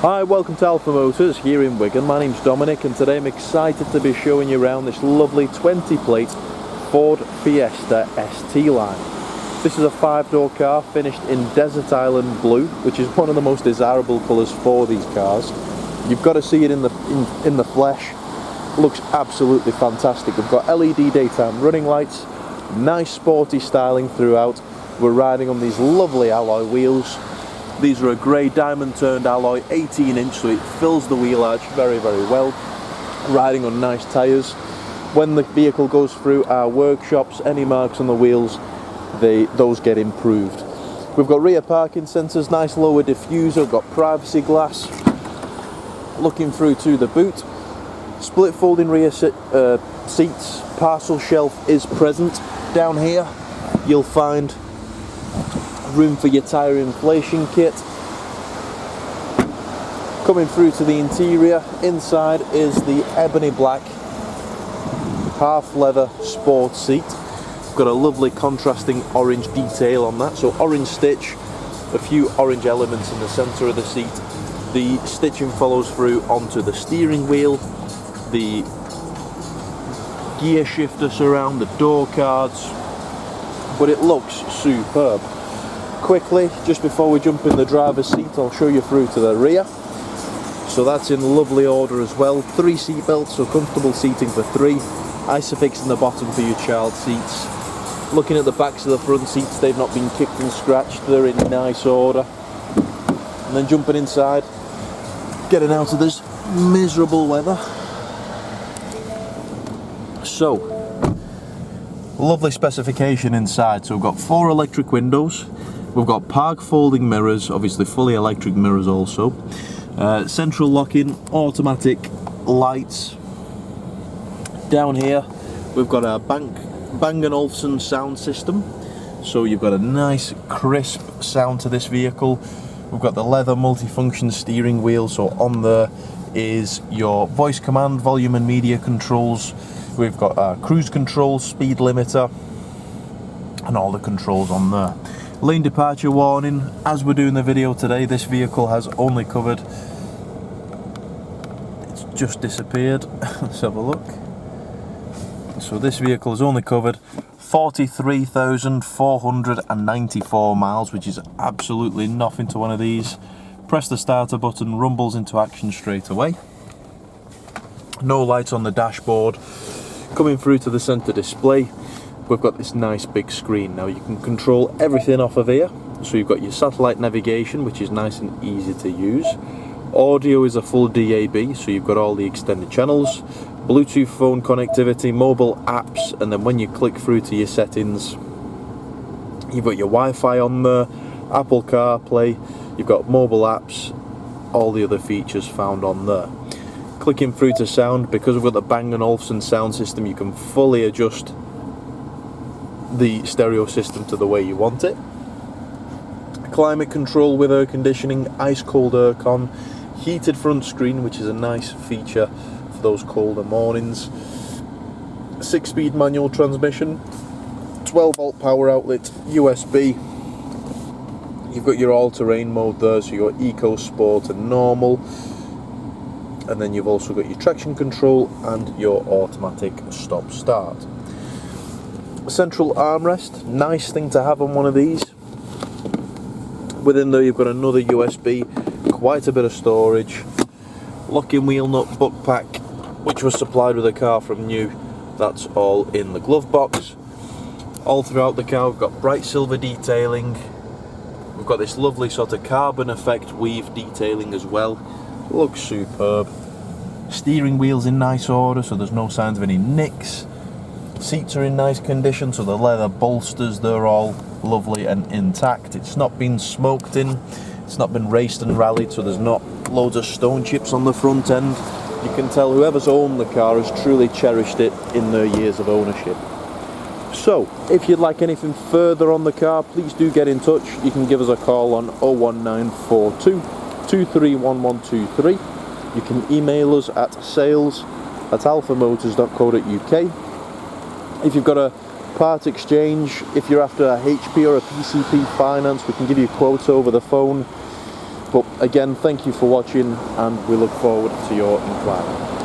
Hi, welcome to Alpha Motors here in Wigan. My name's Dominic and today I'm excited to be showing you around this lovely 20 plate Ford Fiesta ST line. This is a 5-door car finished in Desert Island Blue, which is one of the most desirable colours for these cars. You've got to see it in the flesh. Looks absolutely fantastic. We've got LED daytime running lights, nice sporty styling throughout. We're riding on these lovely alloy wheels. These are a grey diamond turned alloy, 18-inch, so it fills the wheel arch very, very well. Riding on nice tyres. When the vehicle goes through our workshops, any marks on the wheels, those get improved. We've got rear parking sensors, nice lower diffuser, we've got privacy glass. Looking through to the boot, split folding rear seats, parcel shelf is present. Down here you'll find room for your tyre inflation kit. Coming through to the interior, inside is the ebony black half leather sport seat. Got a lovely contrasting orange detail on that, so orange stitch, a few orange elements in the centre of the seat. The stitching follows through onto the steering wheel, the gear shifter surround, the door cards, but it looks superb. Quickly, just before we jump in the driver's seat, I'll show you through to the rear. So that's in lovely order as well. 3 seat belts, so comfortable seating for 3. Isofix in the bottom for your child seats. Looking at the backs of the front seats, they've not been kicked and scratched, they're in nice order. And then jumping inside, getting out of this miserable weather. So, lovely specification inside. So we've got 4 electric windows. We've got park folding mirrors, obviously fully electric mirrors also. Central locking, automatic lights. Down here we've got a Bang & Olufsen sound system. So you've got a nice crisp sound to this vehicle. We've got the leather multifunction steering wheel, so on there is your voice command, volume and media controls. We've got a cruise control, speed limiter, and all the controls on there. Lane departure warning. As we're doing the video today, this vehicle has only covered, it's just disappeared. Let's have a look. So this vehicle has only covered 43,494 miles, which is absolutely nothing to one of these. Press the starter button, rumbles into action straight away. No lights on the dashboard. Coming through to the center display, we've got this nice big screen. Now you can control everything off of here. So you've got your satellite navigation, which is nice and easy to use. Audio is a full DAB, so you've got all the extended channels. Bluetooth phone connectivity, mobile apps, and then when you click through to your settings, you've got your Wi-Fi on there, Apple CarPlay, you've got mobile apps, all the other features found on there. Clicking through to sound, because we've got the Bang & Olufsen sound system, you can fully adjust the stereo system to the way you want it. Climate control with air conditioning, ice cold aircon, heated front screen, which is a nice feature for those colder mornings. 6-speed manual transmission, 12-volt power outlet, USB. You've got your all-terrain mode there, so you've got Eco, Sport and Normal. And then you've also got your traction control and your automatic stop-start. Central armrest, nice thing to have on one of these. Within there you've got another USB, quite a bit of storage. Locking wheel nut book pack, which was supplied with the car from new. That's all in the glove box. All throughout the car we've got bright silver detailing. We've got this lovely sort of carbon effect weave detailing as well. Looks superb. Steering wheel's in nice order, so there's no signs of any nicks. Seats are in nice condition, so the leather bolsters, they're all lovely and intact. It's not been smoked in, it's not been raced and rallied, so there's not loads of stone chips on the front end. You can tell whoever's owned the car has truly cherished it in their years of ownership. So, if you'd like anything further on the car, please do get in touch. You can give us a call on 01942 231123. You can email us at sales@alphamotors.co.uk. If you've got a part exchange, if you're after a HP or a PCP finance, we can give you quotes over the phone. But again, thank you for watching, and we look forward to your inquiry.